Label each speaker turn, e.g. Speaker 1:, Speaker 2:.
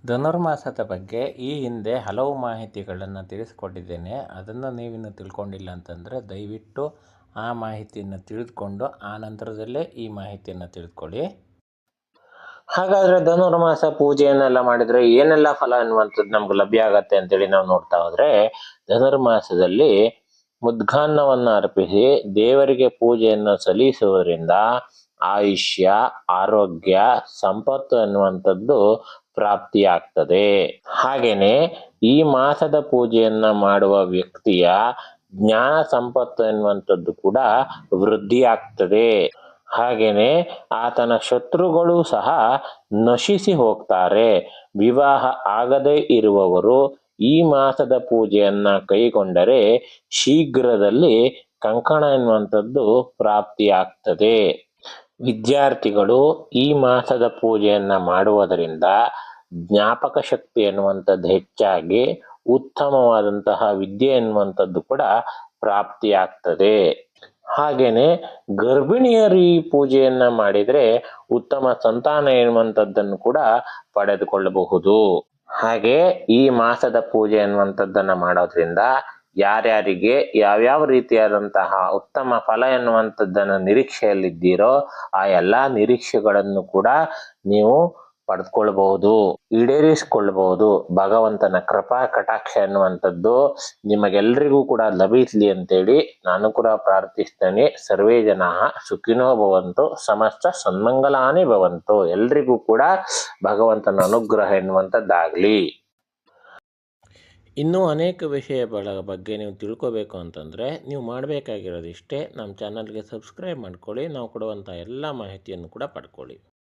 Speaker 1: ಧನುರ್ಮಾಸದ ಬಗ್ಗೆ ಈ ಹಿಂದೆ ಹಲವು ಮಾಹಿತಿಗಳನ್ನು ತಿಳಿಸ್ಕೊಟ್ಟಿದ್ದೇನೆ. ಅದನ್ನು ನೀವಿನ್ನು ತಿಳ್ಕೊಂಡಿಲ್ಲ ಅಂತಂದರೆ ದಯವಿಟ್ಟು ಆ ಮಾಹಿತಿಯನ್ನು ತಿಳಿದುಕೊಂಡು ಆ ನಂತರದಲ್ಲೇ ಈ ಮಾಹಿತಿಯನ್ನು ತಿಳ್ಕೊಳ್ಳಿ. ಹಾಗಾದರೆ ಧನುರ್ಮಾಸ ಪೂಜೆಯನ್ನೆಲ್ಲ ಮಾಡಿದರೆ ಏನೆಲ್ಲ ಫಲ ಅನ್ನುವಂಥದ್ದು ನಮ್ಗೆ ಲಭ್ಯ ಆಗತ್ತೆ ಅಂತೇಳಿ ನಾವು ನೋಡ್ತಾ ಹೋದರೆ, ಧನುರ್ಮಾಸದಲ್ಲಿ ಮುದ್ಗಾನ್ನವನ್ನು ಅರ್ಪಿಸಿ ದೇವರಿಗೆ ಪೂಜೆಯನ್ನು ಸಲ್ಲಿಸುವುದರಿಂದ ಆಯುಷ್ಯ, ಆರೋಗ್ಯ, ಸಂಪತ್ತು ಅನ್ನುವಂಥದ್ದು ಪ್ರಾಪ್ತಿಯಾಗ್ತದೆ. ಹಾಗೇನೆ ಈ ಮಾಸದ ಪೂಜೆಯನ್ನ ಮಾಡುವ ವ್ಯಕ್ತಿಯ ಜ್ಞಾನ ಸಂಪತ್ತು ಎನ್ನುವಂಥದ್ದು ಕೂಡ ವೃದ್ಧಿಯಾಗ್ತದೆ. ಹಾಗೇನೆ ಆತನ ಶತ್ರುಗಳು ಸಹ ನಶಿಸಿ ಹೋಗ್ತಾರೆ. ವಿವಾಹ ಆಗದೇ ಇರುವವರು ಈ ಮಾಸದ ಪೂಜೆಯನ್ನ ಕೈಗೊಂಡರೆ ಶೀಘ್ರದಲ್ಲಿ ಕಂಕಣ ಎನ್ನುವಂಥದ್ದು ಪ್ರಾಪ್ತಿಯಾಗ್ತದೆ. ವಿದ್ಯಾರ್ಥಿಗಳು ಈ ಮಾಸದ ಪೂಜೆಯನ್ನ ಮಾಡುವುದರಿಂದ ಜ್ಞಾಪಕ ಶಕ್ತಿ ಎನ್ನುವಂಥದ್ದು ಹೆಚ್ಚಾಗಿ ಉತ್ತಮವಾದಂತಹ ವಿದ್ಯೆ ಎನ್ನುವಂಥದ್ದು ಕೂಡ ಪ್ರಾಪ್ತಿಯಾಗ್ತದೆ. ಹಾಗೇನೆ ಗರ್ಭಿಣಿಯರು ಈ ಪೂಜೆಯನ್ನ ಮಾಡಿದರೆ ಉತ್ತಮ ಸಂತಾನ ಎನ್ನುವಂಥದ್ದನ್ನು ಕೂಡ ಪಡೆದುಕೊಳ್ಳಬಹುದು. ಹಾಗೆ ಈ ಮಾಸದ ಪೂಜೆ ಎನ್ನುವಂಥದ್ದನ್ನು ಮಾಡೋದ್ರಿಂದ ಯಾರ್ಯಾರಿಗೆ ಯಾವ್ಯಾವ ರೀತಿಯಾದಂತಹ ಉತ್ತಮ ಫಲ ಎನ್ನುವಂಥದ್ದನ್ನು ನಿರೀಕ್ಷೆಯಲ್ಲಿದ್ದೀರೋ ಆ ಎಲ್ಲ ನಿರೀಕ್ಷೆಗಳನ್ನು ಕೂಡ ನೀವು ಪಡೆದುಕೊಳ್ಬಹುದು, ಈಡೇರಿಸಿಕೊಳ್ಳಬಹುದು. ಭಗವಂತನ ಕೃಪಾ ಕಟಾಕ್ಷ ಎನ್ನುವಂಥದ್ದು ನಿಮಗೆಲ್ಲರಿಗೂ ಕೂಡ ಲಭಿಸಲಿ ಅಂತೇಳಿ ನಾನು ಕೂಡ ಪ್ರಾರ್ಥಿಸ್ತೇನೆ. ಸರ್ವೇ ಜನ ಸುಖಿನೋ ಭವಂತು, ಸಮಸ್ತ ಸನ್ಮಂಗಲಾನಿ ಭವಂತು. ಎಲ್ರಿಗೂ ಕೂಡ ಭಗವಂತನ ಅನುಗ್ರಹ ಎನ್ನುವಂಥದ್ದಾಗಲಿ. ಇನ್ನೂ ಅನೇಕ ವಿಷಯಗಳ ಬಗ್ಗೆ ನೀವು ತಿಳ್ಕೋಬೇಕು ಅಂತಂದರೆ ನೀವು ಮಾಡಬೇಕಾಗಿರೋದಿಷ್ಟೇ, ನಮ್ಮ ಚಾನಲ್ಗೆ ಸಬ್ಸ್ಕ್ರೈಬ್ ಮಾಡ್ಕೊಳ್ಳಿ. ನಾವು ಕೊಡುವಂಥ ಎಲ್ಲ ಮಾಹಿತಿಯನ್ನು ಕೂಡ ಪಡ್ಕೊಳ್ಳಿ.